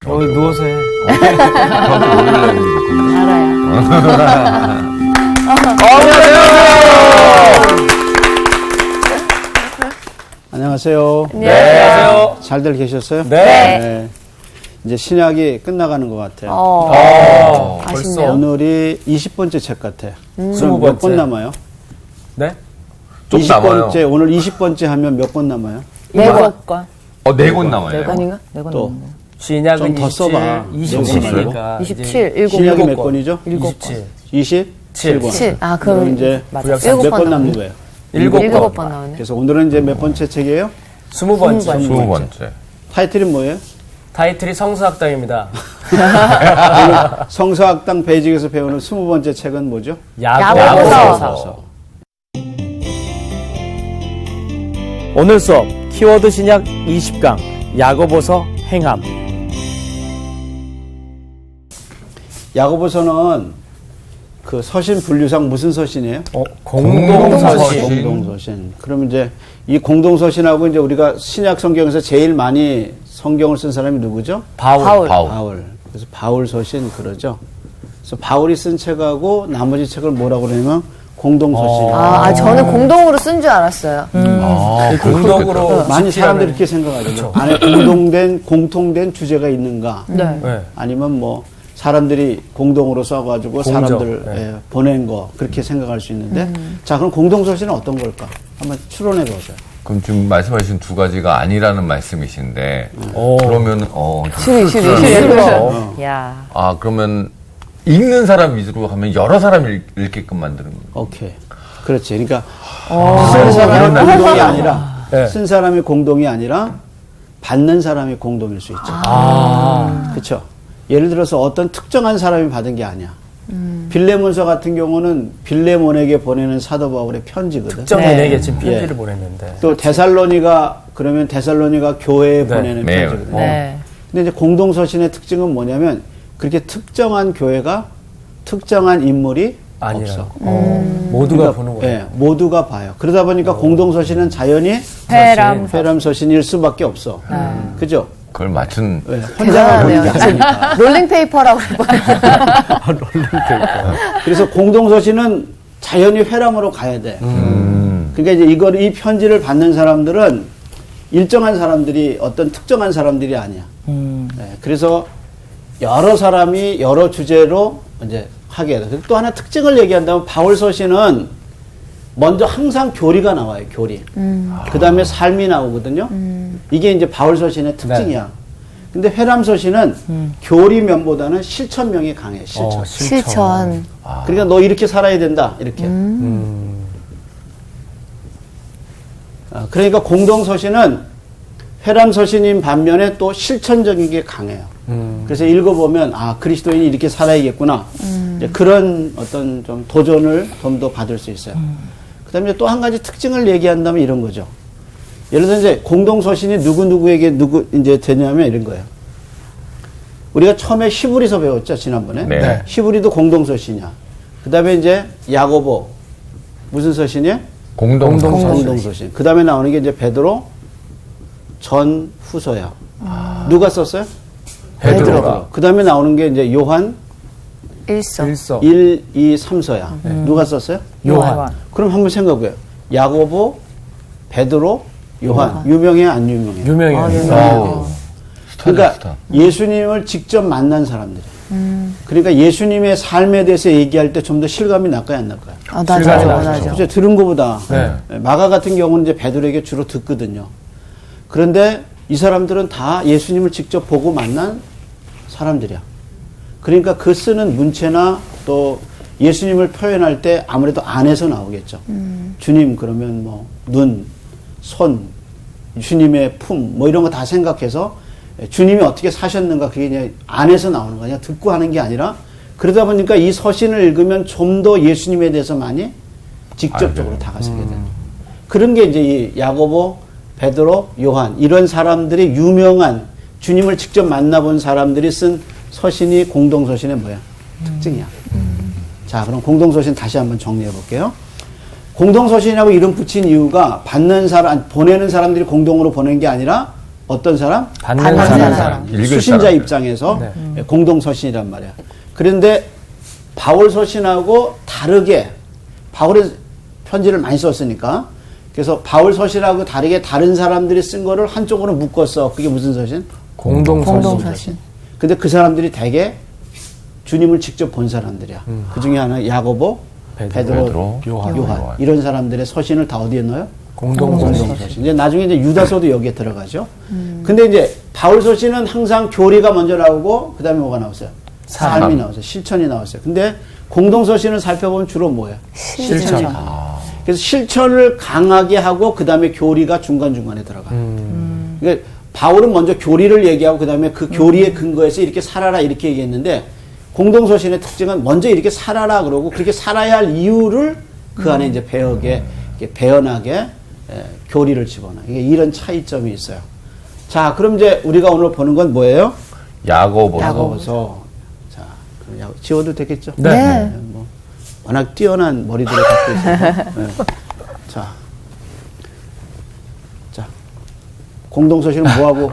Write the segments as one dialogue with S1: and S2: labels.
S1: 누워서 해.
S2: 알아요.
S3: 안녕하세요.
S1: 안녕하세요.
S3: 잘들 계셨어요?
S1: 네.
S3: 이제 신약이 끝나가는 것 같아요.
S1: 벌써.
S3: 오늘이 20번째 책 같아요. 그럼
S1: 20번째.
S3: 몇 번 남아요?
S1: 네?
S4: 좀
S3: 20번째, 오늘 20번째 하면 몇 번 남아요?
S2: 네 권.
S4: 네 권 남아요.
S2: 아닌가? 네 권
S3: 또.
S2: 남았네.
S1: 신약은
S3: 좀더 써봐.
S1: 27이니까.
S2: 27, 7.
S3: 신약이 몇 권이죠?
S1: 27.
S3: 27권.
S2: 7. 아, 그럼
S3: 이제
S1: 맞아.
S3: 몇
S2: 7번
S3: 번 남는
S2: 남았네.
S3: 거예요?
S2: 7번 나오네.
S3: 그래서 오늘은 이제 몇 번째 책이에요?
S1: 20번째.
S4: 20번째.
S3: 타이틀이 뭐예요?
S1: 타이틀이 성수학당입니다.
S3: 오늘 성서학당 베이직에서 배우는 20번째 책은 뭐죠?
S2: 야고보서.
S5: 오늘 수업 키워드 신약 20강 야고보서 행함.
S3: 야고보서는 그 서신 분류상 무슨 서신이에요?
S1: 공동서신.
S3: 공동서신. 그러면 이제 이 공동서신하고 이제 우리가 신약 성경에서 제일 많이 성경을 쓴 사람이 누구죠?
S1: 바울.
S3: 바울. 그래서 바울 서신 그러죠. 그래서 바울이 쓴 책하고 나머지 책을 뭐라고 그러냐면 공동서신.
S2: 저는 공동으로 쓴 줄 알았어요.
S1: 공동으로
S3: 많이
S1: 집필하는-
S3: 사람들이 이렇게 생각하죠.
S1: 그렇죠.
S3: 안에 공통된 주제가 있는가?
S2: 네.
S1: 네.
S3: 아니면 뭐 사람들이 공동으로 써가지고
S1: 공적,
S3: 사람들
S1: 네.
S3: 보낸 거 그렇게 생각할 수 있는데 자 그럼 공동서신은 어떤 걸까? 한번 추론해 보세요.
S4: 그럼 지금 말씀하신 두 가지가 아니라는 말씀이신데, 그러면,
S2: 야.
S4: 그러면 읽는 사람 위주로 하면 여러 사람이 읽게끔 만드는 거예요.
S3: 오케이. 그렇지. 그러니까 쓴 사람이 공동이 아니라
S1: 네.
S3: 쓴 사람이 공동이 아니라 받는 사람이 공동일 수 있죠. 그렇죠. 예를 들어서 어떤 특정한 사람이 받은 게 아니야. 빌레몬서 같은 경우는 빌레몬에게 보내는 사도 바울의 편지거든.
S1: 특정인에게 지금 편지를
S3: 예.
S1: 보냈는데.
S3: 또 데살로니가 그러면 데살로니가 교회에
S1: 네.
S3: 보내는
S4: 네.
S3: 편지거든요.
S2: 네.
S3: 근데 이제 공동서신의 특징은 뭐냐면 그렇게 특정한 교회가 특정한 인물이
S1: 아니라.
S3: 없어.
S1: 모두가 보는 거예요.
S3: 예, 모두가 봐요. 그러다 보니까 공동서신은 자연히 회람서신일 수밖에 없어. 그죠?
S4: 그걸 맞춘,
S3: 예, 혼자 보는 게 아니니까.
S2: 롤링페이퍼라고 해봐요.
S3: 그래서 공동서신은 자연히 회람으로 가야 돼. 그러니까 이제 이 편지를 받는 사람들은 일정한 사람들이 어떤 특정한 사람들이 아니야. 예, 그래서 여러 사람이 여러 주제로 이제 하게 돼. 또 하나 특징을 얘기한다면 바울 서신은 먼저 항상 교리가 나와요. 교리. 그 다음에 삶이 나오거든요. 이게 이제 바울 서신의 특징이야. 근데 회람 서신은 교리면보다는 실천명이 강해. 실천.
S2: 실천.
S3: 그러니까 너 이렇게 살아야 된다. 이렇게. 그러니까 공동서신은 회람서신인 반면에 또 실천적인 게 강해요. 그래서 읽어보면, 그리스도인이 이렇게 살아야겠구나. 이제 그런 어떤 좀 도전을 좀 더 받을 수 있어요. 그 다음에 또 한 가지 특징을 얘기한다면 이런 거죠. 예를 들어 이제 공동서신이 누구에게 이제 되냐면 이런 거예요. 우리가 처음에 히브리서 배웠죠, 지난번에.
S4: 네.
S3: 히브리도 공동서신이야. 그 다음에 이제 야고보. 무슨 서신이에요? 공동서신. 그 다음에 나오는 게 이제 베드로 전 후서야. 누가 썼어요?
S1: 베드로가.
S3: 그 다음에 나오는 게 이제 요한
S2: 일서.
S3: 1, 2, 3서야. 누가 썼어요?
S1: 요한.
S3: 그럼 한번 생각해요. 야고보, 베드로, 요한. 유명해, 안 유명해?
S1: 유명해요.
S3: 그러니까
S4: 스타.
S3: 예수님을 직접 만난 사람들. 그러니까 예수님의 삶에 대해서 얘기할 때 좀 더 실감이 날까요, 안 날까요?
S2: 나죠.
S3: 그죠? 들은 것보다.
S1: 네.
S3: 마가 같은 경우는 이제 베드로에게 주로 듣거든요. 그런데 이 사람들은 다 예수님을 직접 보고 만난 사람들이야. 그러니까 그 쓰는 문체나 또 예수님을 표현할 때 아무래도 안에서 나오겠죠. 주님 그러면 뭐 눈, 손, 주님의 품 뭐 이런 거 다 생각해서 주님이 어떻게 사셨는가 그게 그냥 안에서 나오는 거냐 듣고 하는 게 아니라 그러다 보니까 이 서신을 읽으면 좀 더 예수님에 대해서 많이 직접적으로 다가서게 되는 그런 게 이제 이 야고보, 베드로, 요한 이런 사람들이 유명한 주님을 직접 만나본 사람들이 쓴 서신이 공동서신의 뭐야? 특징이야. 자, 그럼 공동서신 다시 한번 정리해 볼게요. 공동서신이라고 이름 붙인 이유가 보내는 사람들이 공동으로 보낸 게 아니라 어떤 사람?
S1: 받는 사람.
S4: 읽을
S3: 수신자
S4: 사람들.
S3: 입장에서
S1: 네.
S3: 공동서신이란 말이야. 그런데 바울 서신하고 다르게 바울의 편지를 많이 썼으니까 그래서 바울 서신하고 다르게 다른 사람들이 쓴 거를 한쪽으로 묶었어. 그게 무슨 서신?
S2: 공동서신.
S3: 근데 그 사람들이 대개 주님을 직접 본 사람들이야. 그 중에 하나 야고보, 베드로,
S1: 요한.
S3: 요한. 이런 사람들의 서신을 다 어디에 넣어요?
S1: 공동서신.
S3: 이제 나중에 이제 유다서도 여기에 들어가죠. 근데 이제 바울 서신은 항상 교리가 먼저 나오고 그다음에 뭐가 나왔어요? 삶이 나왔어요. 실천이 나왔어요. 근데 공동서신을 살펴보면 주로 뭐예요?
S2: 실천.
S3: 그래서 실천을 강하게 하고 그다음에 교리가 중간중간에 들어가. 그러니까 바울은 먼저 교리를 얘기하고 그다음에 그 교리의 근거에서 이렇게 살아라 이렇게 얘기했는데 공동서신의 특징은 먼저 이렇게 살아라 그러고 그렇게 살아야 할 이유를 그 안에 이제 배역에 이렇게 배연하게 교리를 집어넣어. 이게 이런 차이점이 있어요. 자, 그럼 이제 우리가 오늘 보는 건 뭐예요? 야고보서. 자, 그럼 지워도 되겠죠?
S2: 네.
S3: 뭐 워낙 뛰어난 머리들을 갖고 있어서. 네. 자, 공동서신은 뭐하고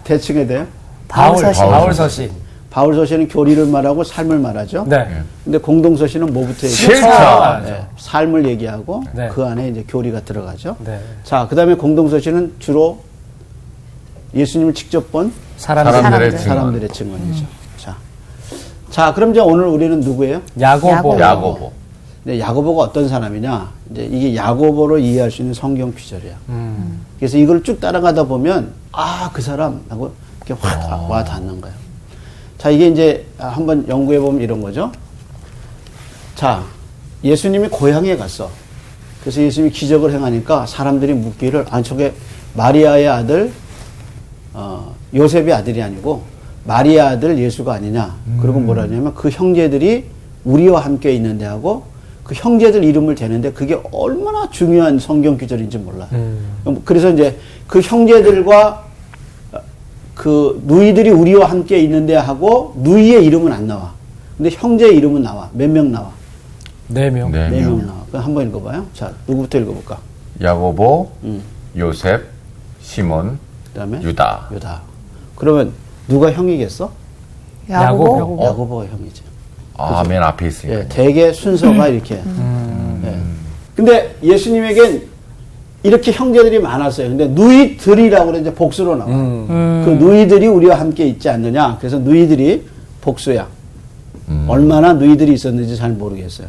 S3: 대칭해야 돼요?
S1: 바울서신.
S3: 바울서신은 교리를 말하고 삶을 말하죠.
S1: 네.
S3: 근데 공동서신은 뭐부터 얘기해요?
S4: 실천.
S3: 네, 삶을 얘기하고
S1: 네.
S3: 그 안에 이제 교리가 들어가죠.
S1: 네.
S3: 자, 그 다음에 공동서신은 주로 예수님을 직접 본
S4: 사람들의 증언.
S3: 사람들의 증언이죠. 자, 그럼 이제 오늘 우리는 누구예요?
S4: 야고보.
S3: 근데 야고보가 어떤 사람이냐? 이제 이게 야고보로 이해할 수 있는 성경 귀절이야. 그래서 이걸 쭉 따라가다 보면 아, 그 사람 하고 이렇게 확 와 닿는 거예요. 자, 이게 이제 한번 연구해 보면 이런 거죠. 자, 예수님이 고향에 갔어. 그래서 예수님이 기적을 행하니까 사람들이 묻기를 저게 마리아의 아들 요셉의 아들이 아니고 마리아 아들 예수가 아니냐. 그리고 뭐라 하냐면 그 형제들이 우리와 함께 있는데 하고 그 형제들 이름을 대는데 그게 얼마나 중요한 성경 규절인지 몰라. 그래서 이제 그 형제들과 그 누이들이 우리와 함께 있는데 하고 누이의 이름은 안 나와. 근데 형제의 이름은 나와. 몇 명 나와?
S1: 4명.
S4: 네.
S3: 4명 나와. 그럼 한번 읽어봐요. 자, 누구부터 읽어볼까?
S4: 야고보, 요셉, 시몬,
S3: 그다음에
S4: 유다.
S3: 그러면 누가 형이겠어?
S2: 야고보.
S3: 야고보가 형이지.
S4: 맨 앞에 있으니까.
S3: 예, 대개 순서가 이렇게. 예. 근데 예수님에겐 이렇게 형제들이 많았어요. 근데 누이들이라고 그래 이제 복수로 나와. 그 누이들이 우리와 함께 있지 않느냐. 그래서 누이들이 복수야. 얼마나 누이들이 있었는지 잘 모르겠어요.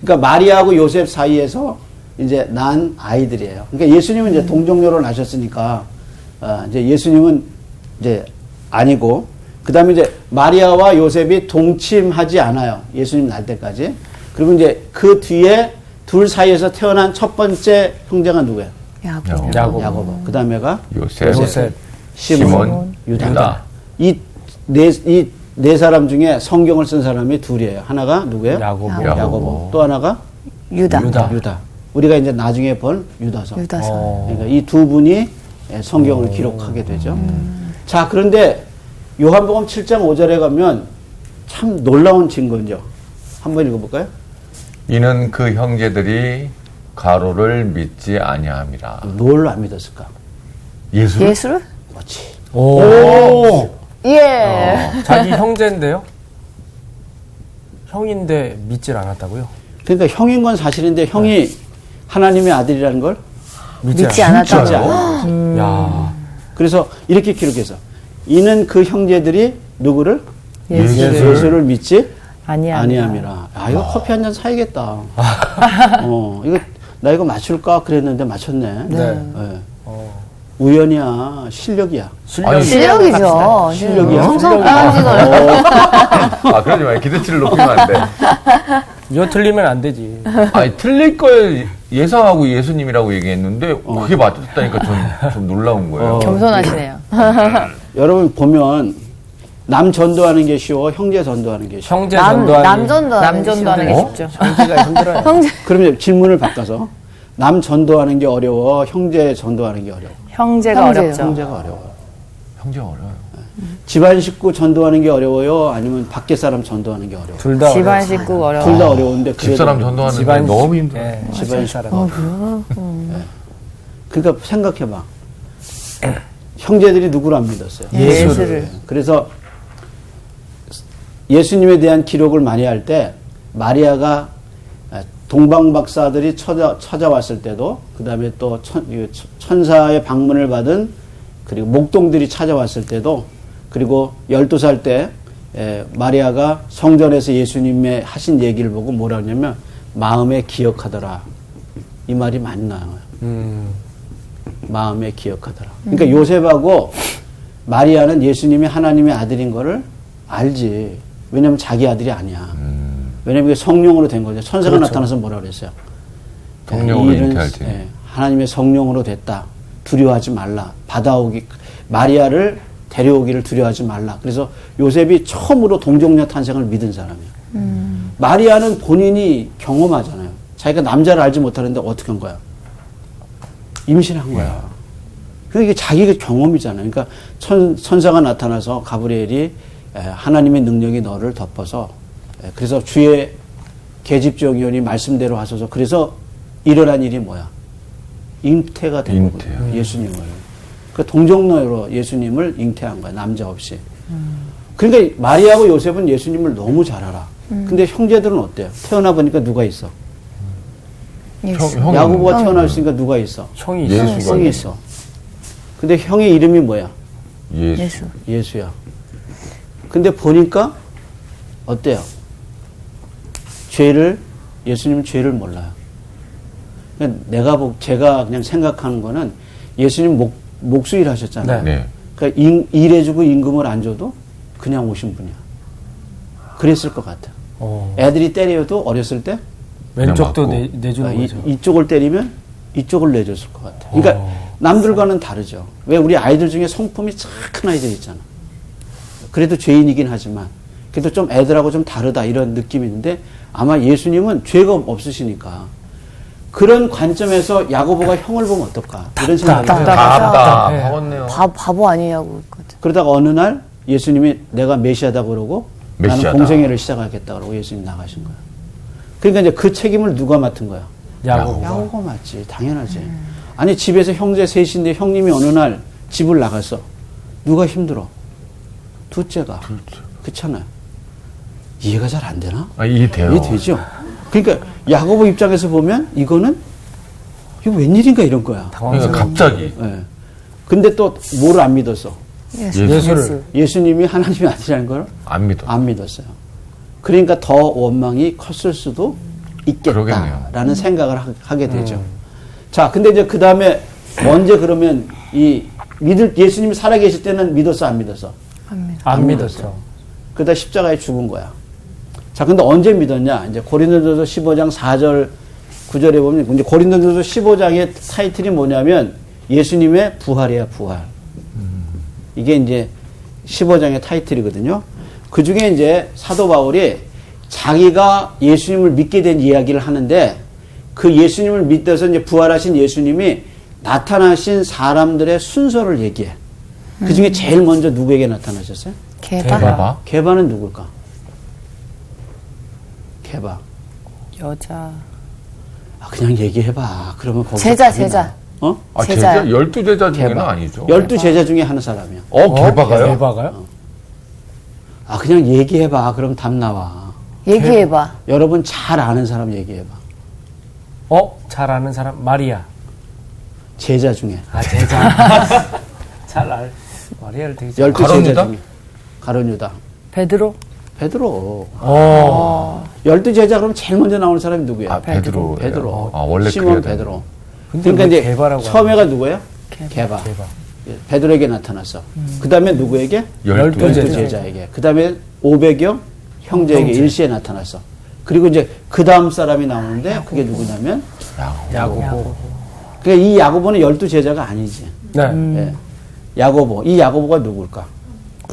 S3: 그러니까 마리아하고 요셉 사이에서 이제 난 아이들이에요. 그러니까 예수님은 이제 동정녀로 나셨으니까 이제 예수님은 이제 아니고 그 다음에 이제 마리아와 요셉이 동침하지 않아요. 예수님 날 때까지. 그리고 이제 그 뒤에 둘 사이에서 태어난 첫 번째 형제가 누구예요? 야고보. 그 다음에가
S1: 요셉.
S3: 시몬, 유다. 이 네 사람 중에 성경을 쓴 사람이 둘이에요. 하나가 누구예요? 야고보. 또 하나가
S2: 유다.
S3: 우리가 이제 나중에 본 유다서. 그러니까 이 두 분이 성경을 기록하게 되죠. 자, 그런데 요한복음 7장 5절에 가면 참 놀라운 증거죠. 한번 읽어볼까요?
S4: 이는 그 형제들이 가로를 믿지 아니함이라.
S3: 뭘 안 믿었을까?
S2: 예수를?
S3: 그렇지.
S1: 오.
S2: 예.
S1: 자기 형제인데요? 형인데 믿질 않았다고요?
S3: 그러니까 형인 건 사실인데 형이 하나님의 아들이라는 걸
S2: 믿지 않았다고.
S1: 야.
S3: 그래서 이렇게 기록해서 이는 그 형제들이 누구를? 예수를 믿지 아니함이라. 이거 커피 한 잔 사야겠다. 이거 나 이거 맞출까 그랬는데 맞췄네.
S1: 네.
S3: 우연이야, 실력이야.
S2: 실력이죠.
S3: 실력이야.
S2: 성성 강아지걸.
S4: 그러지 마. 기대치를 높이면 안 돼.
S1: 이거 틀리면 안 되지.
S4: 틀릴 걸 예상하고 예수님이라고 얘기했는데 그게 맞았다니까 좀 놀라운 거예요.
S2: 겸손하시네요.
S3: 여러분 보면 남 전도하는 게 쉬워, 형제 전도하는 게 쉬워.
S1: 형제
S2: 남
S1: 전도하는
S2: 전도하는 게 쉽죠.
S1: 형제가 힘들어요.
S3: 그러면 질문을 바꿔서 남 전도하는 게 어려워, 형제 전도하는 게 어려워.
S2: 형제가 어렵죠.
S3: 형제가 어려워.
S4: 형제 어려워요.
S3: 집안 식구 전도하는 게 어려워요? 아니면 밖에 사람 전도하는 게 어려워요?
S1: 둘 다
S2: 집안 식구 어려워.
S3: 둘 다 어려운데
S4: 집사람 전도하는 게 너무 힘들어요.
S3: 집안
S1: 사람.
S3: 그러니까 생각해봐. 형제들이 누구를 안 믿었어요?
S2: 예수를.
S3: 그래서 예수님에 대한 기록을 많이 할 때 마리아가 동방박사들이 찾아왔을 때도 그 다음에 또 천사의 방문을 받은 그리고 목동들이 찾아왔을 때도 그리고 12살 때 마리아가 성전에서 예수님의 하신 얘기를 보고 뭐라 하냐면 마음에 기억하더라. 이 말이 맞나요? 마음에 기억하더라. 그러니까 요셉하고 마리아는 예수님이 하나님의 아들인 거를 알지. 왜냐면 자기 아들이 아니야. 왜냐면 이게 성령으로 된 거죠. 천사가
S1: 그렇죠.
S3: 나타나서 뭐라 그랬어요?
S4: 성령으로
S3: 이 일은,
S4: 잉태할지.
S3: 하나님의 성령으로 됐다. 두려워하지 말라. 마리아를 데려오기를 두려워하지 말라. 그래서 요셉이 처음으로 동정녀 탄생을 믿은 사람이야. 마리아는 본인이 경험하잖아요. 자기가 남자를 알지 못하는데 어떻게 한 거야? 임신한 거야. 그게 자기가 경험이잖아요. 그러니까 천사가 나타나서 가브리엘이 하나님의 능력이 너를 덮어서 그래서 주의 계집종이오니 말씀대로 하소서. 그래서 일어난 일이 뭐야? 잉태가 된 거거든요. 예수님을. 그 동정녀로 예수님을 잉태한 거야. 남자 없이. 그러니까 마리아하고 요셉은 예수님을 너무 잘 알아. 근데 형제들은 어때요? 태어나 보니까 누가 있어?
S4: 형이
S3: 야고보가 태어났으니까 누가 있어?
S1: 형이 있어.
S4: 예수가
S3: 형이 있어. 근데 형의 이름이 뭐야?
S4: 예수.
S3: 예수야. 근데 보니까 어때요? 예수님은 죄를 몰라요. 제가 그냥 생각하는 거는 예수님 목수일 하셨잖아요.
S4: 네.
S3: 그러니까 일해주고 임금을 안 줘도 그냥 오신 분이야. 그랬을 것 같아. 애들이 때려도 어렸을 때
S1: 왼쪽도
S4: 맞고.
S1: 내주는 거죠.
S3: 이쪽을 때리면 이쪽을 내줬을 것 같아. 그러니까 남들과는 다르죠. 왜 우리 아이들 중에 성품이 착한 아이들 있잖아. 그래도 죄인이긴 하지만 그래도 좀 애들하고 좀 다르다 이런 느낌이 있는데 아마 예수님은 죄가 없으시니까 그런 관점에서 야고보가 형을 보면 어떨까 이런 생각이 들어요.
S4: 답답하겠네요.
S2: 바보 아니냐고 있거든.
S3: 그러다가 어느 날 예수님이 내가 메시아다 그러고
S4: 메시아다.
S3: 나는 공생애를 시작하겠다 그러고 예수님 나가신 거야. 그러니까 이제 그 책임을 누가 맡은 거야? 야고보가 맞지. 당연하지. 아니 집에서 형제 셋인데 형님이 어느 날 집을 나갔어. 누가 힘들어? 둘째가. 그렇잖아요. 이해가 잘 안 되나?
S4: 이해돼요.
S3: 이해되죠? 그러니까 야고보 입장에서 보면 이거 웬일인가 이런 거야.
S4: 그러니까 갑자기.
S3: 예. 근데 또 뭐를 안 믿었어?
S1: 예수를.
S3: 예수님이 하나님의 아들이라는 걸
S4: 안 믿어.
S3: 안 믿었어요. 그러니까 더 원망이 컸을 수도 있겠다라는
S4: 그러겠네요.
S3: 생각을 하게 되죠. 자, 근데 이제 그 다음에 언제 그러면 예수님이 살아계실 때는 믿었어, 안 믿었어?
S1: 안 믿었죠.
S3: 그러다 십자가에 죽은 거야. 자, 근데 언제 믿었냐? 이제 고린도전서 15장 4절 9절에 보면 이제 고린도전서 15장의 타이틀이 뭐냐면 예수님의 부활이야, 부활. 이게 이제 15장의 타이틀이거든요. 그 중에 이제 사도 바울이 자기가 예수님을 믿게 된 이야기를 하는데 그 예수님을 믿어서 이제 부활하신 예수님이 나타나신 사람들의 순서를 얘기해. 그 중에 제일 먼저 누구에게 나타나셨어요?
S2: 개바.
S3: 게바는 누굴까? 게바.
S2: 여자.
S3: 그냥 얘기해봐. 그러면 거기
S2: 제자.
S3: 어?
S2: 제자요.
S4: 12제자 중에는
S3: 게바.
S4: 아니죠.
S3: 12제자 중에 한 사람이야.
S4: 개바가요?
S1: 개바가요?
S3: 그냥 얘기해봐. 그럼 답 나와.
S2: 얘기해봐.
S3: 여러분 잘 아는 사람 얘기해봐.
S1: 잘 아는 사람 마리아.
S3: 제자 중에.
S1: 제자. 잘 알. 마리아를 되게 잘.
S3: 12제자 중에. 가룟 유다.
S2: 베드로.
S3: 베드로. 12제자 그럼 제일 먼저 나오는 사람이 누구야?
S4: 베드로.
S3: 베드로.
S4: 원래
S3: 시몬
S4: 그래야
S3: 베드로.
S1: 근데
S3: 그러니까
S1: 왜
S3: 이제
S1: 개바라고
S3: 처음에가 누구예요? 게바. 예, 베드로에게 나타났어. 그 다음에 누구에게? 12제자에게. 그 다음에 500여 형제에게 일시에 나타났어. 그리고 이제 그 다음 사람이 나오는데 그게 누구냐면
S1: 야고보.
S3: 그러니까 이 야고보는 12제자가 아니지.
S1: 네.
S3: 예. 야고보. 이 야고보가 누굴까?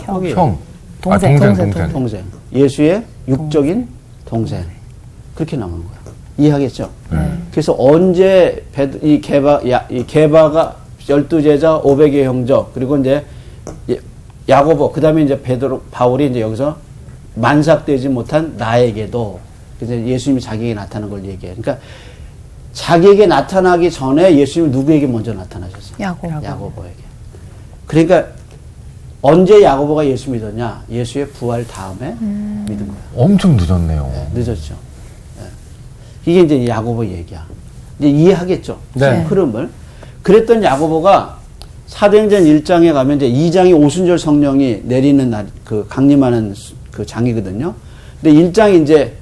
S4: 형.
S2: 동생.
S3: 동생. 예수의 육적인 동생. 그렇게 나오는 거야. 이해하겠죠? 그래서 언제 이 게바가 12제자 500의 형제 그리고 이제 야고보 그다음에 이제 바울이 이제 여기서 만삭되지 못한 나에게도 그래서 예수님이 자기에게 나타난 걸 얘기해. 그러니까 자기에게 나타나기 전에 예수님이 누구에게 먼저 나타나셨어요?
S2: 야고보.
S3: 야고보에게. 그러니까 언제 야고보가 예수 믿었냐? 예수의 부활 다음에 믿은 거야.
S4: 엄청 늦었네요.
S3: 늦었죠. 예. 이게 이제 야고보 얘기야. 이제 이해하겠죠?
S1: 네.
S3: 흐름을. 그랬던 야고보가 사도행전 1장에 가면 이제 2장이 오순절 성령이 내리는 날, 그 강림하는 그 장이거든요. 근데 1장이 이제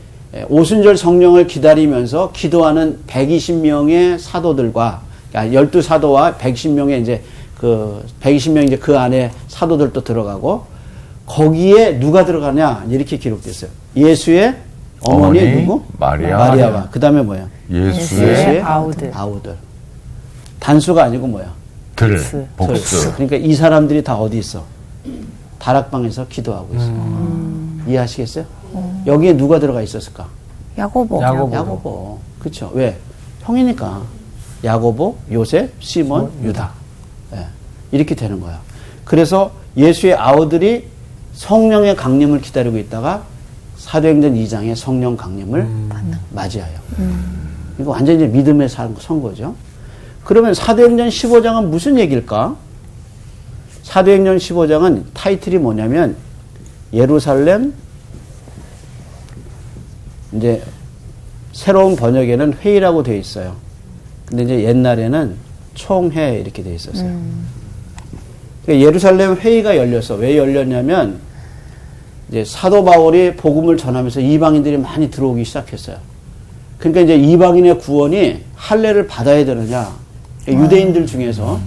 S3: 오순절 성령을 기다리면서 기도하는 120명의 사도들과, 그러니까 12사도와 120명의 이제 그 120명 이제 그 안에 사도들도 들어가고, 거기에 누가 들어가냐 이렇게 기록됐어요. 예수의 어머니 누구? 마리아와 그 다음에 뭐야?
S4: 예수의
S3: 아우들. 단수가 아니고 뭐야? 복수. 그러니까 이 사람들이 다 어디 있어? 다락방에서 기도하고 있어. 이해하시겠어요? 여기에 누가 들어가 있었을까? 야고보. 그렇죠. 왜? 형이니까. 야고보, 요셉, 시몬, 유다. 네. 이렇게 되는 거야. 그래서 예수의 아우들이 성령의 강림을 기다리고 있다가 사도행전 2장의 성령 강림을 맞이해요. 이거 완전히 믿음의 선거죠. 그러면 사도행전 15장은 무슨 얘기일까? 사도행전 15장은 타이틀이 뭐냐면 예루살렘, 이제 새로운 번역에는 회의라고 되어 있어요. 근데 이제 옛날에는 총회 이렇게 되어 있었어요. 그러니까 예루살렘 회의가 열렸어. 왜 열렸냐면 이제 사도 바울이 복음을 전하면서 이방인들이 많이 들어오기 시작했어요. 그러니까 이제 이방인의 구원이 할례를 받아야 되느냐? 유대인들 중에서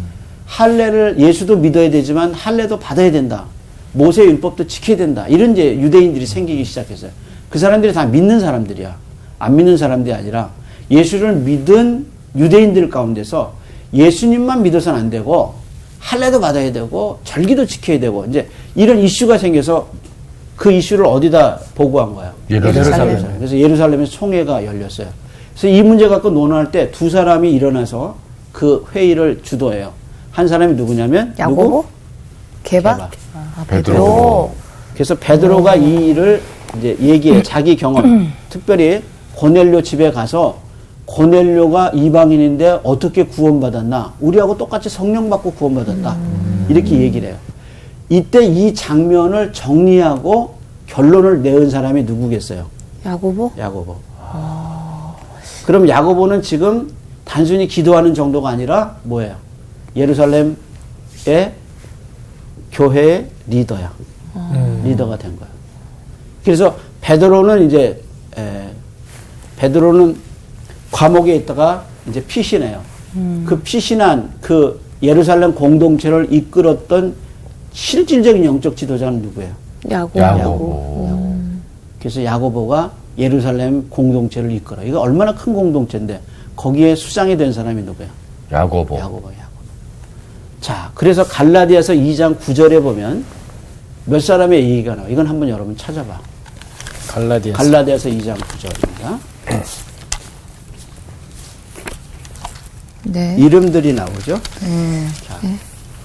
S3: 할례를 예수도 믿어야 되지만 할례도 받아야 된다. 모세 율법도 지켜야 된다. 이런 이제 유대인들이 생기기 시작했어요. 그 사람들이 다 믿는 사람들이야. 안 믿는 사람들이 아니라 예수를 믿은 유대인들 가운데서 예수님만 믿어서는 안 되고 할례도 받아야 되고 절기도 지켜야 되고 이제 이런 이슈가 생겨서 그 이슈를 어디다 보고한 거야? 예루살렘. 그래서 예루살렘에서 총회가 열렸어요. 그래서 이 문제 갖고 논할 때 두 사람이 일어나서 그 회의를 주도해요. 한 사람이 누구냐면
S2: 야고보? 게바?
S4: 베드로.
S3: 그래서 베드로가 이 일을 이제 얘기해. 자기 경험. 특별히 고넬료 집에 가서 고넬료가 이방인인데 어떻게 구원받았나? 우리하고 똑같이 성령 받고 구원받았다. 이렇게 얘기를 해요. 이때 이 장면을 정리하고 결론을 내은 사람이 누구겠어요?
S2: 야고보.
S3: 그럼 야고보는 지금 단순히 기도하는 정도가 아니라 뭐예요? 예루살렘의 교회의 리더야. 리더가 된 거야. 그래서 베드로는 이제 베드로는 감옥에 있다가 이제 피신해요. 그 피신한 그 예루살렘 공동체를 이끌었던 실질적인 영적 지도자는 누구예요?
S2: 야고보.
S3: 그래서 야고보가 예루살렘 공동체를 이끌어. 이거 얼마나 큰 공동체인데 거기에 수장이 된 사람이 누구야?
S4: 야고보.
S3: 자, 그래서 갈라디아서 2장 9절에 보면 몇 사람의 얘기가 나와. 이건 한번 여러분 찾아봐. 갈라디아서 2장 9절입니다.
S6: 네.
S3: 이름들이 나오죠. 자.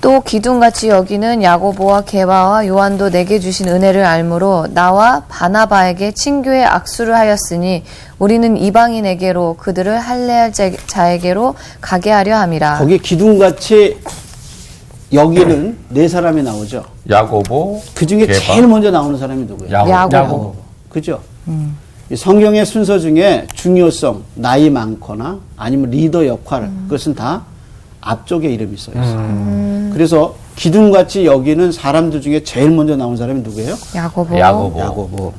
S6: 또 기둥같이 여기는 야고보와 게바와 요한도 내게 주신 은혜를 알므로 나와 바나바에게 친교의 악수를 하였으니 우리는 이방인에게로 그들을 할례할 자에게로 가게 하려 함이라.
S3: 거기 기둥같이 여기는 네 사람이 나오죠.
S4: 야고보.
S3: 그 중에
S4: 게바.
S3: 제일 먼저 나오는 사람이 누구예요?
S6: 야고보.
S3: 그죠? 이 성경의 순서 중에 중요성, 나이 많거나 아니면 리더 역할, 그것은 다 앞쪽에 이름이 써 있어요. 그래서 기둥같이 여기는 사람들 중에 제일 먼저 나온 사람이 누구예요?
S6: 야고보.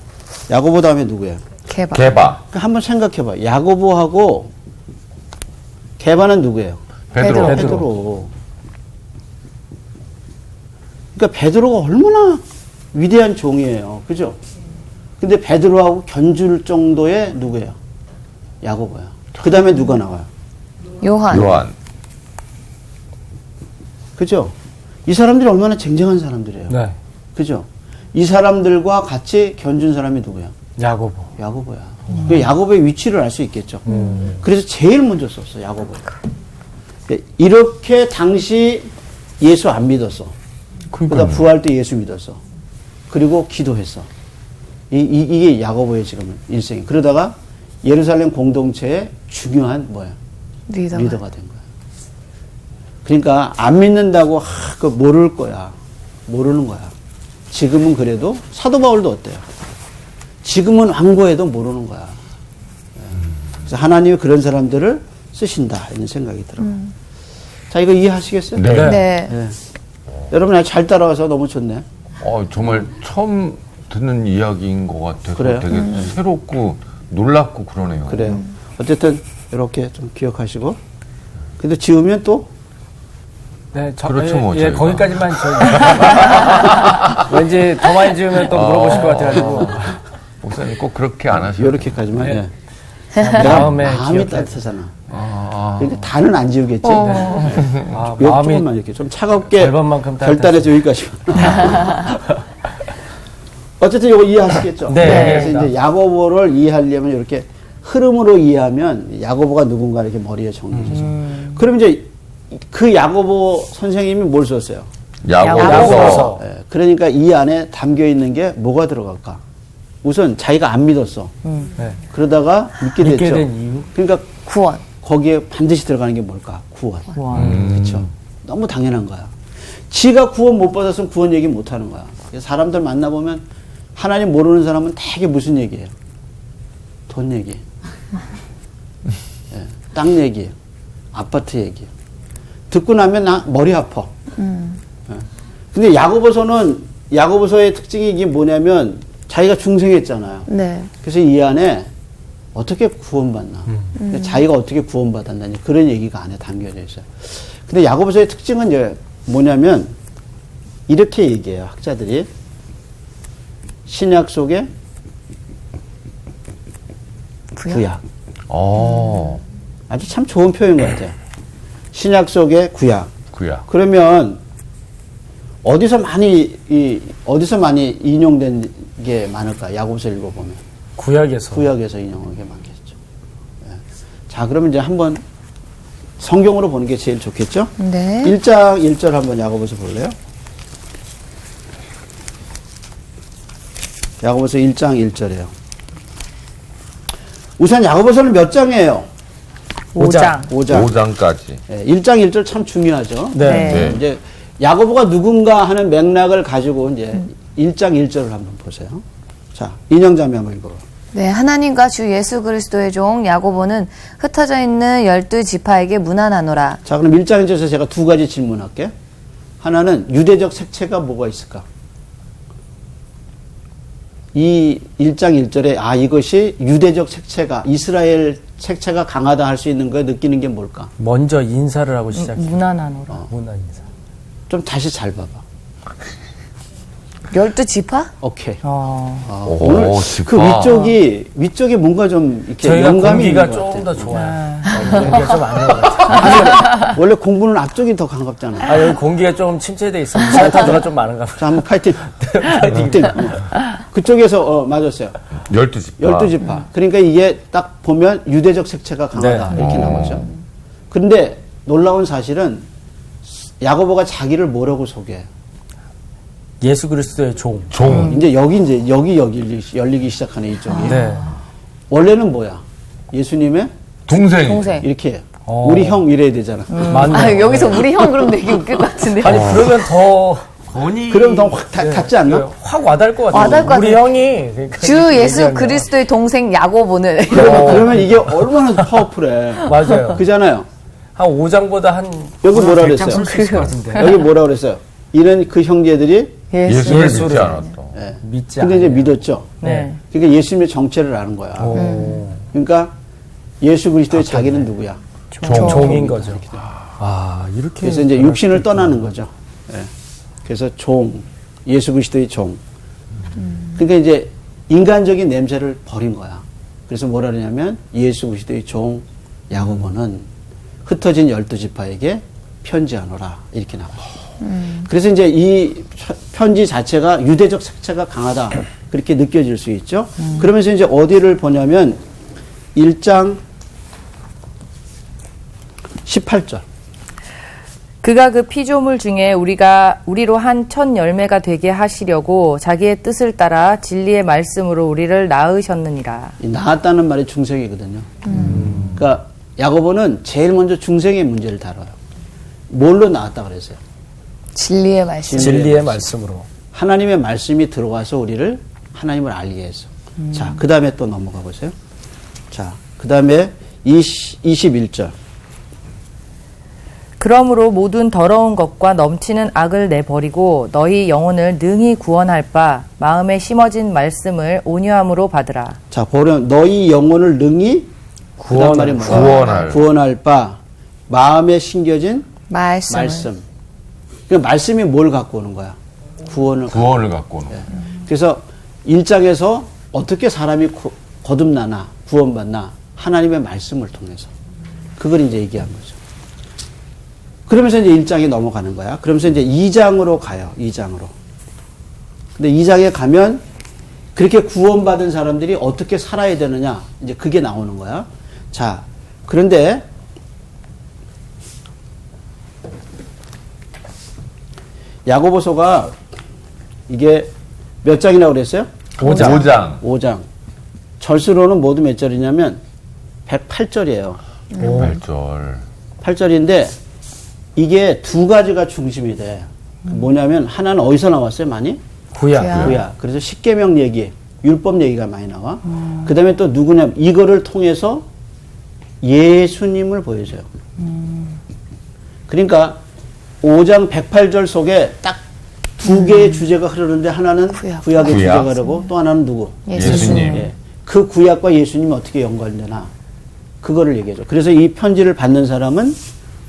S3: 야고보 다음에 누구예요?
S6: 게바.
S3: 그러니까 한번 생각해봐. 야고보하고 게바는 누구예요? 베드로. 그러니까 베드로가 얼마나 위대한 종이에요. 그죠? 근데 베드로하고 견줄 정도의 누구예요? 야고보야. 그 다음에 누가 나와요?
S6: 요한.
S3: 그죠? 이 사람들이 얼마나 쟁쟁한 사람들이에요.
S1: 네.
S3: 그죠? 이 사람들과 같이 견준 사람이 누구야? 야고보야. 그 야고보의 위치를 알 수 있겠죠. 그래서 제일 먼저 썼어, 야고보. 이렇게 당시 예수 안 믿었어. 그러다 부활 때 예수 믿었어. 그리고 기도했어. 이게 야고보의 지금 일생이. 그러다가 예루살렘 공동체의 중요한 리더가 된 거야. 그러니까 안 믿는다고 그 모를 거야. 모르는 거야. 지금은 그래도 사도 바울도 어때요? 지금은 완고해도 모르는 거야. 그래서 하나님이 그런 사람들을 쓰신다 이런 생각이 들어요. 자, 이거 이해하시겠어요?
S4: 네.
S6: 네.
S3: 네. 여러분 아주 잘 따라와서 너무 좋네.
S4: 정말 처음 듣는 이야기인 것 같아서
S3: 그래요?
S4: 되게 새롭고 놀랍고 그러네요.
S3: 그래요. 어쨌든 이렇게 좀 기억하시고. 근데 지우면 또
S1: 네,
S4: 그렇죠, 뭐,
S1: 예,
S4: 저희가.
S1: 거기까지만 왠지 더 많이 지으면 또 물어보실 것 같아가지고.
S4: 목사님 꼭 그렇게 안 하셔도
S3: 이렇게까지만.
S1: 네.
S3: 예.
S1: 마음에
S3: 마음이
S1: 기억해.
S3: 따뜻하잖아. 그러니까 다는 안 지우겠지.
S1: 아,
S3: 요
S1: 마음이
S3: 조금만 이렇게 좀 차갑게
S1: 절반만큼
S3: 결단해서 여기까지. 어쨌든 이거 이해하시겠죠?
S1: 네,
S3: 그래서
S1: 알겠습니다.
S3: 이제 야고보를 이해하려면 이렇게 흐름으로 이해하면 야고보가 누군가 이렇게 머리에 정리해서. 그럼 이제 그 야고보 선생님이 뭘 썼어요?
S4: 야고보서.
S3: 예, 그러니까 이 안에 담겨 있는 게 뭐가 들어갈까? 우선 자기가 안 믿었어.
S1: 네.
S3: 그러다가 믿게
S1: 믿게
S3: 됐죠.
S1: 된 이유?
S3: 그러니까
S6: 구원.
S3: 거기에 반드시 들어가는 게 뭘까? 구원. 그렇죠. 너무 당연한 거야. 지가 구원 못 받았으면 구원 얘기 못 하는 거야. 그래서 사람들 만나보면 하나님 모르는 사람은 되게 무슨 얘기예요? 돈 얘기. 예, 땅 얘기. 아파트 얘기. 듣고 나면 나 머리 아파. 예. 근데 야고보서의 특징이 이게 뭐냐면 자기가 중생했잖아요.
S6: 네.
S3: 그래서 이 안에 어떻게 구원받나. 자기가 어떻게 구원받았나. 그런 얘기가 안에 담겨져 있어요. 근데 야고보서의 특징은 이제 뭐냐면 이렇게 얘기해요. 학자들이. 신약 속에 구약. 아주 참 좋은 표현인 것 같아요. 신약 속에 구약. 그러면 어디서 많이 인용된 게 많을까? 야고보서 읽어보면.
S1: 구약에서
S3: 인용한 게 많겠죠. 예. 자, 그러면 이제 한번 성경으로 보는 게 제일 좋겠죠?
S6: 네.
S3: 1장 1절 한번 야고보서 볼래요? 야고보서 1장 1절이에요. 우선 야고보서는 몇 장이에요?
S6: 5장.
S4: 5장까지.
S3: 예, 1장 1절 참 중요하죠.
S1: 네.
S4: 네.
S3: 이제 야고보가 누군가 하는 맥락을 가지고 이제 1장 1절을 한번 보세요. 자, 인형자매 한번 읽어봐.
S6: 네, 하나님과 주 예수 그리스도의 종 야고보는 흩어져 있는 12지파에게 문안하노라.
S3: 자, 그럼 1장 1절에서 제가 두 가지 질문할게. 하나는 유대적 색채가 뭐가 있을까? 이 1장 1절에 이것이 유대적 색채가 이스라엘 색채가 강하다 할 수 있는 거에 느끼는 게 뭘까?
S1: 먼저 인사를 하고 시작해요.
S6: 문안하노라.
S1: 문안 인사.
S3: 좀 다시 잘 봐봐.
S6: 12지파?
S3: 오케이.
S1: 어.
S3: 오늘
S4: 지파.
S3: 그 위쪽에 뭔가 좀 이렇게
S1: 저희가
S3: 영감이
S1: 공기가
S3: 있는 것
S1: 조금
S3: 같아.
S1: 더 좋아요. 공기가 좀 안 좋은 것 같아요.
S3: 원래 공부는 앞쪽이 더 반갑잖아.
S1: 여기 공기가 좀 침체돼 있어요. 산타드가 좀 많은가 봐요.
S3: 자, 한번 파이팅. 파이팅. 그쪽에서 맞았어요.
S4: 12지파.
S3: 12지파. 그러니까 이게 딱 보면 유대적 색채가 강하다.
S1: 네.
S3: 이렇게 나오죠. 근데 놀라운 사실은 야고보가 자기를 뭐라고 소개해요?
S1: 예수 그리스도의 종.
S3: 이제 여기 열리기 시작하네, 이쪽이.
S1: 네.
S3: 원래는 뭐야? 예수님의
S4: 동생.
S3: 이렇게 해요.
S1: 어.
S3: 우리 형 이래야 되잖아.
S1: 맞네.
S6: 여기서 우리 형 그럼 되게 웃길 것 같은데.
S1: 아니 그러면 더 권위.
S3: 그럼 더 확 닿지 않나?
S1: 확 와닿을 것 같아요.
S6: 와닿을 것
S1: 우리
S6: 같아요.
S1: 형이 그러니까
S6: 주
S1: 이렇게
S6: 예수
S1: 얘기하면.
S6: 그리스도의 동생 야고보는
S3: 그러면 이게 얼마나 파워풀해.
S1: 맞아요.
S3: 그잖아요.
S1: 한 5장보다 한
S3: 여기 뭐라
S1: 100장
S3: 그랬어요?
S1: 쓸 수 있을 것 같은데.
S3: 여기 뭐라 그랬어요? 이는 그 형제들이
S4: 예수를
S1: 예수를
S4: 믿지 않았다.
S1: 믿지
S3: 근데 이제
S1: 않아요.
S3: 믿었죠.
S6: 네.
S3: 그러니까 예수님의 정체를 아는 거야. 그러니까 예수 그리스도의 자기는 누구야?
S1: 종인 거죠. 이렇게.
S3: 그래서 이제 육신을 떠나는 거죠. 예. 그래서 예수 그리스도의 종. 그러니까 이제 인간적인 냄새를 버린 거야. 그래서 뭐라 그러냐면 예수 그리스도의 종 야고보는 흩어진 12지파에게 편지하노라 이렇게 나와요. 그래서 이제 이 편지 자체가 유대적 색채가 강하다 그렇게 느껴질 수 있죠. 그러면서 이제 어디를 보냐면 1장 18절.
S7: 그가 그 피조물 중에 우리로 한 첫 열매가 되게 하시려고 자기의 뜻을 따라 진리의 말씀으로 우리를 낳으셨느니라.
S3: 이 낳았다는 말이 중생이거든요. 그러니까 야고보는 제일 먼저 중생의 문제를 다뤄요. 뭘로 나왔다 그랬어요?
S6: 진리의 말씀.
S5: 진리의 말씀으로.
S3: 하나님의 말씀이 들어와서 우리를 하나님을 알게 해서. 자, 그 다음에 또 넘어가 보세요. 자, 그 다음에 21절.
S7: 그러므로 모든 더러운 것과 넘치는 악을 내버리고 너희 영혼을 능히 구원할 바 마음에 심어진 말씀을 온유함으로 받으라.
S3: 자, 보면 너희 영혼을 능히 그다음 말이 뭐야? 구원할 바 마음에 심겨진 말씀. 그 말씀이 뭘 갖고 오는 거야? 구원을
S4: 갖고 오는.
S3: 그래서 1장에서 어떻게 사람이 거듭나나 구원받나 하나님의 말씀을 통해서 그걸 이제 얘기한 거죠. 그러면서 이제 1장에 넘어가는 거야. 그러면서 이제 2장으로 가요. 2장으로. 근데 2장에 가면 그렇게 구원받은 사람들이 어떻게 살아야 되느냐 이제 그게 나오는 거야. 자, 그런데 야고보서가 이게 몇 장이라고 그랬어요? 5장. 절수로는 모두 몇 절이냐면 108절이에요.
S4: 108절.
S3: 8절인데 이게 두 가지가 중심이 돼. 뭐냐면 하나는 어디서 나왔어요? 많이? 구약. 그래서 십계명 얘기, 율법 얘기가 많이 나와. 그다음에 또 누구냐? 이거를 통해서 예수님을 보여줘요. 그러니까 5장 108절 속에 딱 두 개의 주제가 흐르는데 하나는 구약의 주제가 흐르고 또 하나는 누구?
S4: 예수님.
S3: 예. 그 구약과 예수님이 어떻게 연관되나 그거를 얘기해줘. 그래서 이 편지를 받는 사람은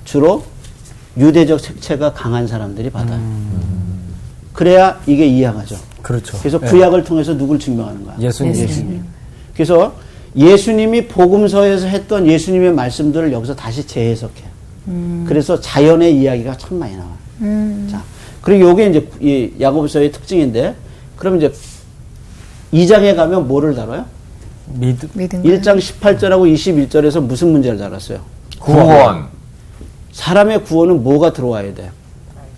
S3: 주로 유대적 색채가 강한 사람들이 받아요. 그래야 이게 이해가죠.
S5: 그렇죠.
S3: 그래서 구약을 통해서 누굴 증명하는 거야?
S5: 예수님.
S3: 그래서 예수님이 복음서에서 했던 예수님의 말씀들을 여기서 다시 재해석해. 그래서 자연의 이야기가 참 많이 나와. 자, 그리고 요게 이제 이 야고보서의 특징인데, 그럼 이제 2장에 가면 뭐를 다뤄요?
S5: 믿음.
S3: 1장 18절하고 21절에서 무슨 문제를 다뤘어요?
S4: 구원.
S3: 사람의 구원은 뭐가 들어와야 돼?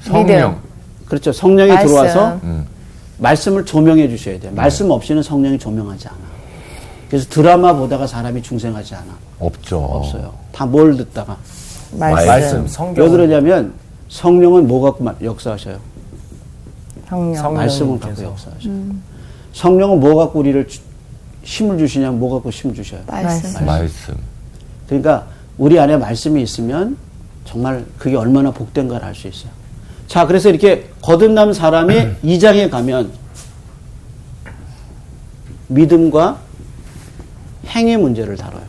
S4: 성령.
S3: 그렇죠. 성령이
S6: 말씀.
S3: 들어와서 말씀을 조명해 주셔야 돼요. 말씀 없이는 성령이 조명하지 않아. 그래서 드라마 보다가 사람이 중생하지 않아.
S4: 없죠.
S3: 없어요. 다 뭘 듣다가.
S5: 말씀. 성경.
S3: 왜 그러냐면 성령은 뭐 갖고 역사하셔요?
S7: 성령.
S3: 말씀을 갖고 역사하셔요. 성령은 뭐 갖고 우리를 힘을 주시냐면 뭐 갖고 힘을 주셔요?
S4: 말씀.
S3: 그러니까 우리 안에 말씀이 있으면 정말 그게 얼마나 복된가를 알 수 있어요. 자, 그래서 이렇게 거듭난 사람이 2장에 가면 믿음과 행위 문제를 다뤄요.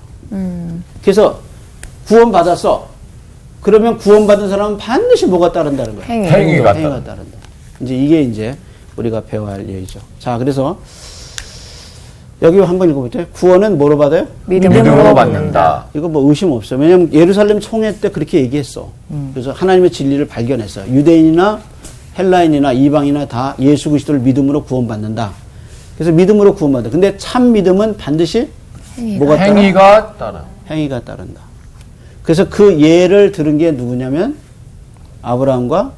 S3: 그래서 구원받았어. 그러면 구원받은 사람은 반드시 뭐가 따른다는 거예요?
S4: 행위가
S3: 따른다. 이제 이게 이제 우리가 배워야 할 얘기죠. 자, 그래서 여기 한번 읽어볼게요. 구원은 뭐로 받아요?
S4: 믿음으로 받는다.
S3: 이거 뭐 의심 없어요. 왜냐하면 예루살렘 총회 때 그렇게 얘기했어. 그래서 하나님의 진리를 발견했어요. 유대인이나 헬라인이나 이방이나 다 예수 그리스도를 믿음으로 구원받는다. 그래서 믿음으로 구원받는다. 근데 참 믿음은 반드시 뭐가 따라?
S4: 행위가 따라.
S3: 행위가 따른다. 그래서 그 예를 들은 게 누구냐면 아브라함과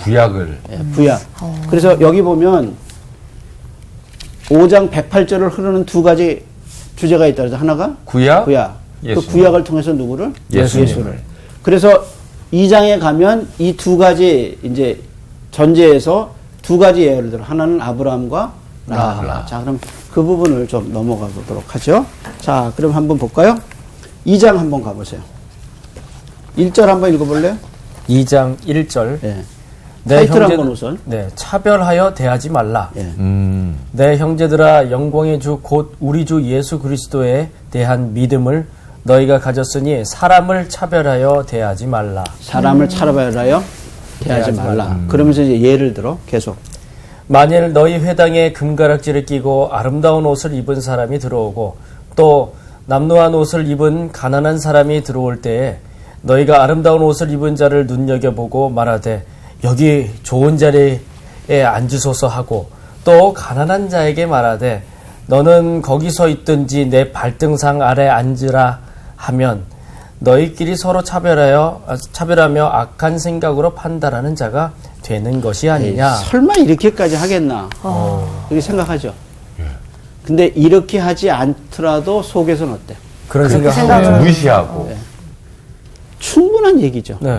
S4: 구약을.
S3: 구약. 그래서 여기 보면 5장 108절을 흐르는 두 가지 주제가 있다. 그래서 하나가
S4: 구약.
S3: 그 구약을 통해서 누구를?
S4: 예수님을.
S3: 그래서 2장에 가면 이 두 가지 이제 전제에서 두 가지 예를 들어. 하나는 아브라함과 라합. 자, 그럼 그 부분을 좀 넘어가 보도록 하죠. 자, 그럼 한번 볼까요? 2장 한번 가보세요. 1절 한번 읽어볼래요?
S5: 2장 1절.
S3: 예.
S5: 내
S3: 타이틀
S5: 형제,
S3: 한번 우선.
S5: 네, 차별하여 대하지 말라.
S3: 예.
S5: 내 형제들아, 영광의 주 곧 우리 주 예수 그리스도에 대한 믿음을 너희가 가졌으니 사람을 차별하여 대하지 말라.
S3: 사람을 차별하여 대하지 말라. 그러면서 이제 예를 들어 계속.
S5: 만일 너희 회당에 금가락지를 끼고 아름다운 옷을 입은 사람이 들어오고 또 남루한 옷을 입은 가난한 사람이 들어올 때에 너희가 아름다운 옷을 입은 자를 눈여겨보고 말하되 여기 좋은 자리에 앉으소서 하고 또 가난한 자에게 말하되 너는 거기 서 있든지 내 발등상 아래 앉으라 하면 너희끼리 서로 차별하며 악한 생각으로 판단하는 자가 되는 것이 아니냐.
S3: 설마 이렇게까지 하겠나. 이렇게 생각하죠. 근데 이렇게 하지 않더라도 속에서는 어때?
S5: 그런 생각을
S4: 무시하고.
S3: 충분한 얘기죠.
S5: 네.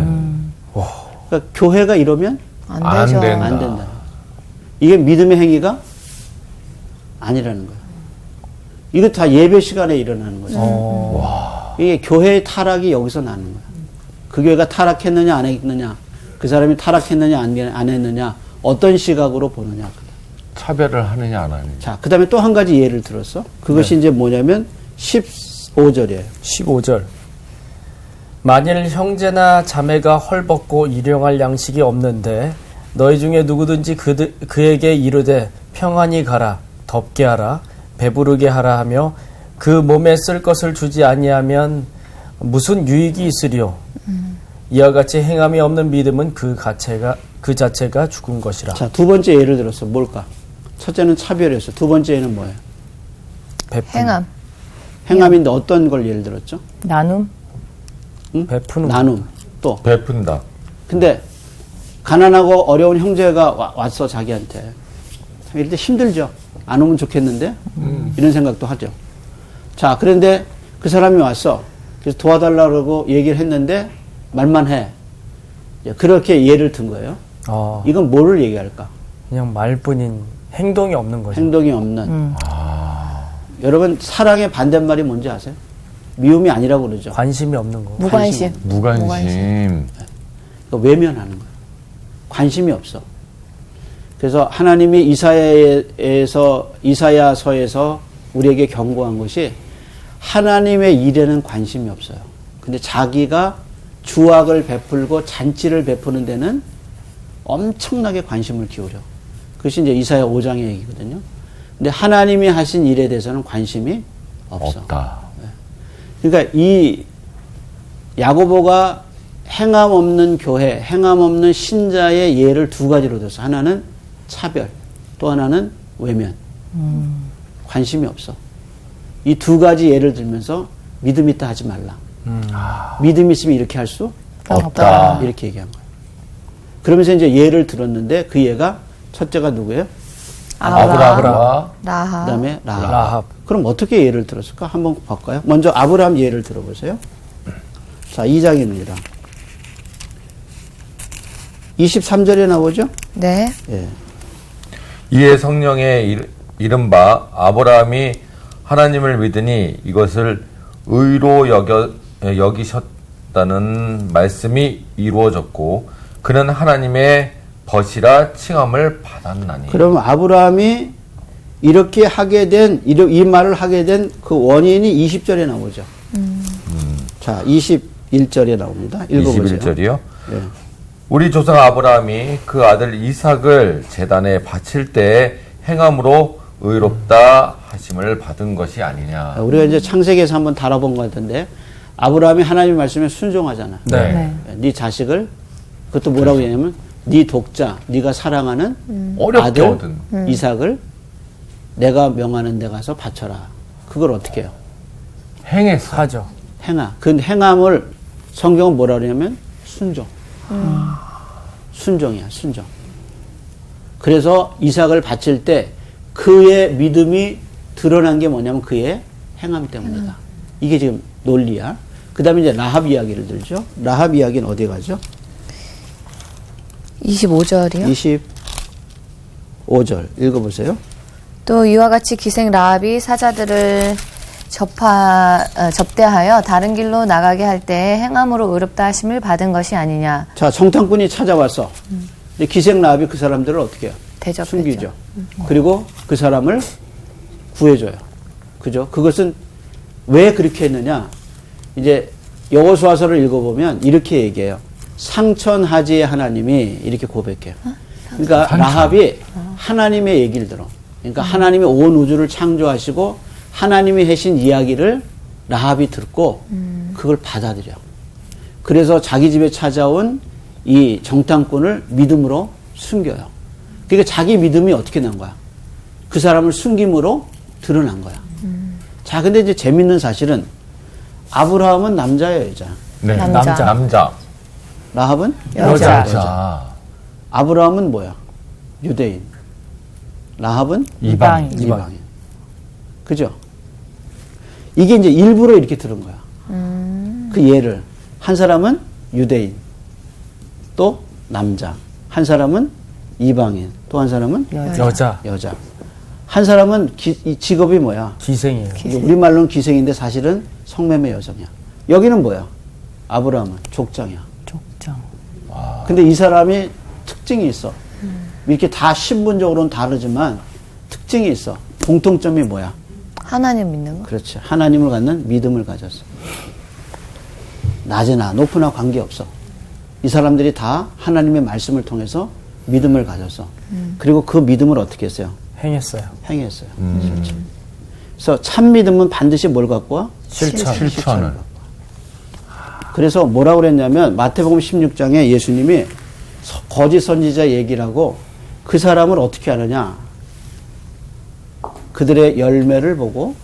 S3: 그러니까 교회가 이러면
S6: 안
S4: 안
S6: 되죠.
S4: 된다.
S3: 안 된다. 이게 믿음의 행위가 아니라는 거예요. 이거 다 예배 시간에 일어나는 거죠. 이게 교회의 타락이 여기서 나는 거예요. 그 교회가 타락했느냐 안 했느냐, 그 사람이 타락했느냐 안 했느냐, 어떤 시각으로 보느냐.
S4: 차별을 하느냐 안 하느냐.
S3: 자, 그 다음에 또 한 가지 예를 들었어. 그것이 이제 뭐냐면 15절이에요.
S5: 15절. 만일 형제나 자매가 헐벗고 일용할 양식이 없는데 너희 중에 누구든지 그에게 이르되 평안히 가라, 덥게 하라, 배부르게 하라 하며 그 몸에 쓸 것을 주지 아니하면 무슨 유익이 있으리요? 이와 같이 행함이 없는 믿음은 그 자체가 죽은 것이라.
S3: 자, 두 번째 예를 들었어. 뭘까? 첫째는 차별이었어. 두 번째는 뭐예요?
S5: 베푼,
S6: 행함.
S3: 행함인데 어떤 걸 예를 들었죠?
S7: 나눔?
S3: 응?
S5: 베푸는
S3: 나눔. 또.
S4: 베푼다.
S3: 근데 가난하고 어려운 형제가 왔어, 자기한테. 참 이럴 때 힘들죠. 안 오면 좋겠는데? 이런 생각도 하죠. 자, 그런데 그 사람이 왔어. 그래서 도와달라고 그러고 얘기를 했는데 말만 해. 그렇게 예를 든 거예요. 이건 뭐를 얘기할까?
S5: 그냥 말뿐인 행동이 없는 거죠.
S3: 행동이 없는. 여러분, 사랑의 반대말이 뭔지 아세요? 미움이 아니라고 그러죠.
S5: 관심이 없는 거.
S6: 무관심.
S4: 무관심.
S3: 그러니까 외면하는 거예요. 관심이 없어. 그래서 하나님이 이사야서에서 우리에게 경고한 것이 하나님의 일에는 관심이 없어요. 근데 자기가 주악을 베풀고 잔치를 베푸는 데는 엄청나게 관심을 기울여. 그것이 이제 이사야 5장의 얘기거든요. 근데 하나님이 하신 일에 대해서는 관심이 없어.
S4: 없다.
S3: 그러니까 이 야고보가 행함 없는 교회, 행함 없는 신자의 예를 두 가지로 들었어. 하나는 차별, 또 하나는 외면. 관심이 없어. 이 두 가지 예를 들면서 믿음 있다 하지 말라. 믿음 있으면 이렇게 할 수
S4: 없다.
S3: 이렇게 얘기한 거예요. 그러면서 이제 예를 들었는데 그 예가 첫째가 누구예요?
S4: 아브라함과
S6: 라합.
S3: 그다음에 라합.
S5: 라합.
S3: 그럼 어떻게 예를 들었을까? 한번 볼까요? 먼저 아브라함 예를 들어보세요. 자, 2장입니다. 23절에 나오죠?
S6: 네.
S3: 예.
S4: 이에 성령의 이른바 아브라함이 하나님을 믿으니 이것을 의로 여기셨다는 말씀이 이루어졌고 그는 하나님의 벗이라 칭함을 받았나니.
S3: 그럼 아브라함이 이렇게 하게 된, 이 말을 하게 된 그 원인이 20절에 나오죠. 자, 21절에 나옵니다. 읽어보세요.
S4: 21절이요?
S3: 예.
S4: 우리 조상 아브라함이 그 아들 이삭을 제단에 바칠 때 행함으로 의롭다 하심을 받은 것이 아니냐.
S3: 우리가 이제 창세기에서 한번 다뤄본 것 같은데 아브라함이 하나님 말씀에 순종하잖아.
S4: 네.
S3: 네 자식을 그것도 뭐라고 얘기하냐면 네 독자, 네가 사랑하는
S4: 어렵게
S3: 아들
S4: 얻은.
S3: 이삭을 내가 명하는 데 가서 바쳐라. 그걸 어떻게 해요?
S4: 행했어.
S5: 하죠.
S3: 행함. 그 행함을 성경은 뭐라 그러냐면 순종. 순종이야, 순종. 그래서 이삭을 바칠 때 그의 믿음이 드러난 게 뭐냐면 그의 행함 때문이다. 이게 지금 논리야. 그 다음에 이제 라합 이야기를 들죠. 라합 이야기는 어디 가죠?
S6: 25절이요?
S3: 25절 읽어보세요.
S6: 또 이와 같이 기생 라합이 사자들을 접대하여 다른 길로 나가게 할 때 행함으로 의롭다 하심을 받은 것이 아니냐.
S3: 자, 정탐꾼이 찾아왔어. 근데 기생 라합이 그 사람들을 어떻게 해요?
S6: 대접했죠.
S3: 숨기죠. 그리고 그 사람을 구해줘요. 그죠? 그것은 왜 그렇게 했느냐? 이제 여호수아서를 읽어보면 이렇게 얘기해요. 상천하지의 하나님이 이렇게 고백해요. 그러니까 라합이 하나님의 얘기를 들어. 그러니까 하나님이 온 우주를 창조하시고 하나님이 하신 이야기를 라합이 듣고 그걸 받아들여. 그래서 자기 집에 찾아온 이 정탐꾼을 믿음으로 숨겨요. 그러니까 자기 믿음이 어떻게 난 거야? 그 사람을 숨김으로 드러난 거야. 자, 근데 이제 재밌는 사실은 아브라함은 남자예요, 여자?
S4: 네.
S6: 남자.
S4: 남자.
S3: 라합은
S4: 여자.
S3: 아브라함은 뭐야? 유대인. 라합은
S7: 이방인.
S3: 이방인. 그죠? 이게 이제 일부러 이렇게 들은 거야. 그 예를. 한 사람은 유대인, 또 남자, 한 사람은 이방인, 또 한 사람은
S5: 여자.
S3: 여자. 한 사람은 이 직업이 뭐야?
S5: 기생이에요.
S3: 우리말로는 기생인데 사실은 성매매 여성이야. 여기는 뭐야? 아브라함은 족장이야.
S7: 족장.
S3: 근데 이 사람이 특징이 있어. 이렇게 다 신분적으로는 다르지만 특징이 있어. 공통점이 뭐야?
S6: 하나님 믿는 거?
S3: 그렇지. 하나님을 갖는 믿음을 가졌어. 낮으나 높으나 관계없어. 이 사람들이 다 하나님의 말씀을 통해서 믿음을 가졌어. 그리고 그 믿음을 어떻게 했어요?
S5: 행했어요.
S3: 행했어요. 그렇죠. 그래서 참 믿음은 반드시 뭘 갖고 와?
S4: 실천을.
S3: 그래서 뭐라고 그랬냐면 마태복음 16장에 예수님이 거짓 선지자 얘기를 하고 그 사람을 어떻게 하느냐? 그들의 열매를 보고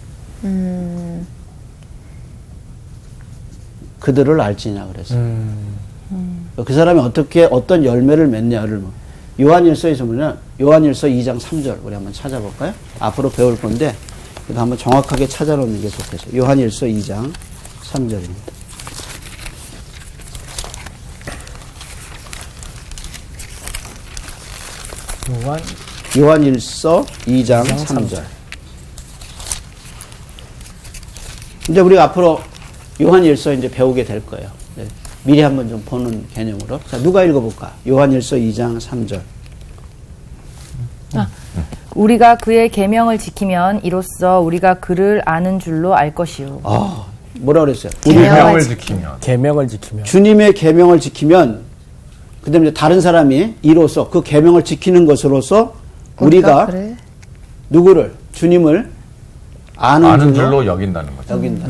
S3: 그들을 알지냐 그랬어요. 그 사람이 어떤 열매를 맺냐를 요한일서에서 보면 요한일서 2장 3절 우리 한번 찾아볼까요? 앞으로 배울 건데 이거 한번 정확하게 찾아놓는 게 좋겠어요. 요한일서 2장 3절입니다. 요한일서 2장 3절. 이제 우리가 앞으로 요한일서 이제 배우게 될 거예요. 네. 미리 한번 좀 보는 개념으로. 자, 누가 읽어볼까? 요한일서 2장 3절.
S7: 우리가 그의 계명을 지키면 이로써 우리가 그를 아는 줄로 알 것이요.
S3: 뭐라 그랬어요?
S4: 계명을 지키면.
S5: 계명을 지키면.
S3: 주님의 계명을 지키면, 그 다음에 다른 사람이 이로써 그 계명을 지키는 것으로서 우리가
S6: 그래.
S3: 누구를? 주님을 아는
S4: 줄로 여긴다는 거죠.
S3: 여긴다.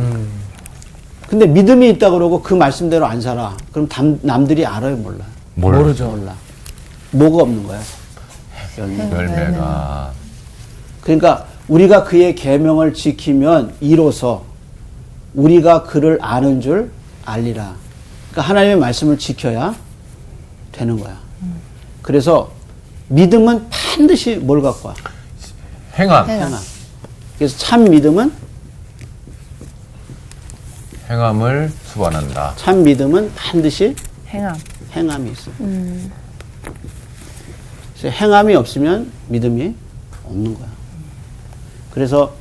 S3: 근데 믿음이 있다 그러고 그 말씀대로 안 살아. 그럼 남들이 알아요, 몰라요?
S5: 모르죠.
S3: 몰라. 뭐가 없는 거야?
S4: 열매가.
S3: 그러니까 우리가 그의 계명을 지키면 이로써 우리가 그를 아는 줄 알리라. 그러니까 하나님의 말씀을 지켜야 되는 거야. 그래서 믿음은 반드시 뭘 갖고 와?
S4: 행함.
S3: 그래서 참 믿음은
S4: 행함을 수반한다.
S3: 참 믿음은 반드시
S7: 행함이
S3: 있어. 그래서 행함이 없으면 믿음이 없는 거야. 그래서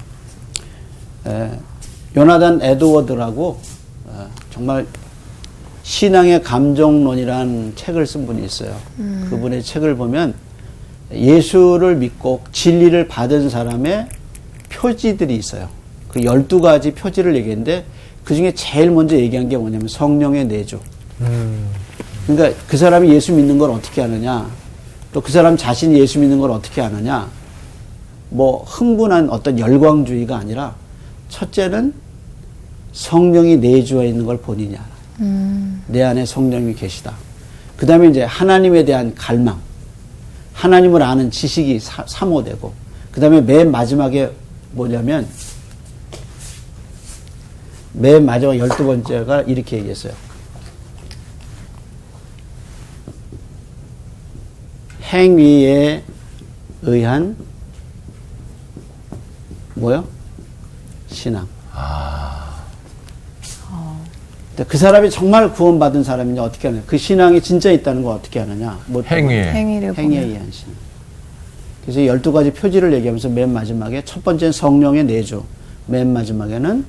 S3: 요나단 에드워드라고 정말 신앙의 감정론이라는 책을 쓴 분이 있어요. 그분의 책을 보면 예수를 믿고 진리를 받은 사람의 표지들이 있어요. 그 12가지 표지를 얘기했는데 그 중에 제일 먼저 얘기한 게 뭐냐면 성령의 내주. 그러니까 그 사람이 예수 믿는 걸 어떻게 하느냐, 또 그 사람 자신이 예수 믿는 걸 어떻게 하느냐, 뭐 흥분한 어떤 열광주의가 아니라 첫째는 성령이 내주어 있는 걸 본인이 알아. 내 안에 성령이 계시다. 그 다음에 이제 하나님에 대한 갈망, 하나님을 아는 지식이 사모되고, 그 다음에 맨 마지막에 뭐냐면 맨 마지막 12번째가 이렇게 얘기했어요. 행위에 의한 뭐요? 신앙. 그 사람이 정말 구원받은 사람이냐 어떻게 하느냐, 그 신앙이 진짜 있다는 거 어떻게 하느냐, 뭐 행위에 의한 신앙. 그래서 12가지 표지를 얘기하면서 맨 마지막에 첫 번째는 성령의 내주, 맨 마지막에는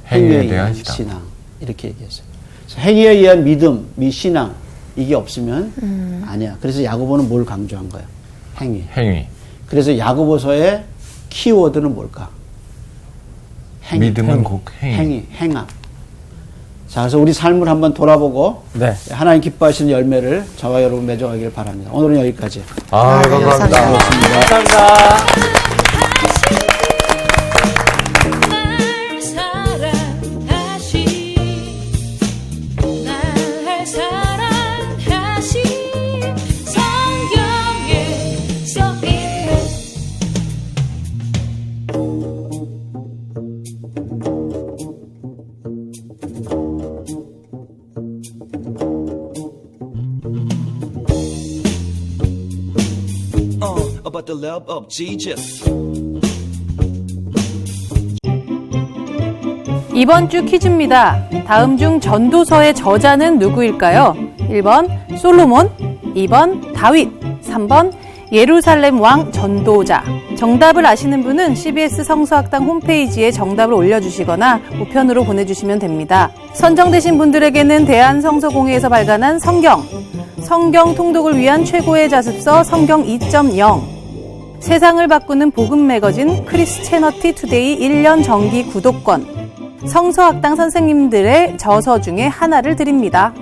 S3: 행위에 의한 신앙, 이렇게 얘기했어요. 그래서 행위에 의한 믿음, 신앙, 이게 없으면 아니야. 그래서 야고보는 뭘 강조한 거야? 행위. 그래서 야고보서의 키워드는 뭘까?
S4: 믿음은 곧
S3: 행함. 자, 그래서 우리 삶을 한번 돌아보고 하나님 기뻐하시는 열매를 저와 여러분 맺어가길 바랍니다. 오늘은 여기까지.
S4: 감사합니다.
S5: 감사합니다.
S8: About the love of Jesus. 이번 주 퀴즈입니다. 다음 중 전도서의 저자는 누구일까요? 1번 솔로몬, 2번 다윗, 3번 예루살렘 왕 전도자. 정답을 아시는 분은 CBS 성서학당 홈페이지에 정답을 올려주시거나 우편으로 보내주시면 됩니다. 선정되신 분들에게는 대한성서공회에서 발간한 성경 통독을 위한 최고의 자습서 성경 2.0, 세상을 바꾸는 복음 매거진 크리스채너티 투데이 1년 정기 구독권, 성서학당 선생님들의 저서 중에 하나를 드립니다.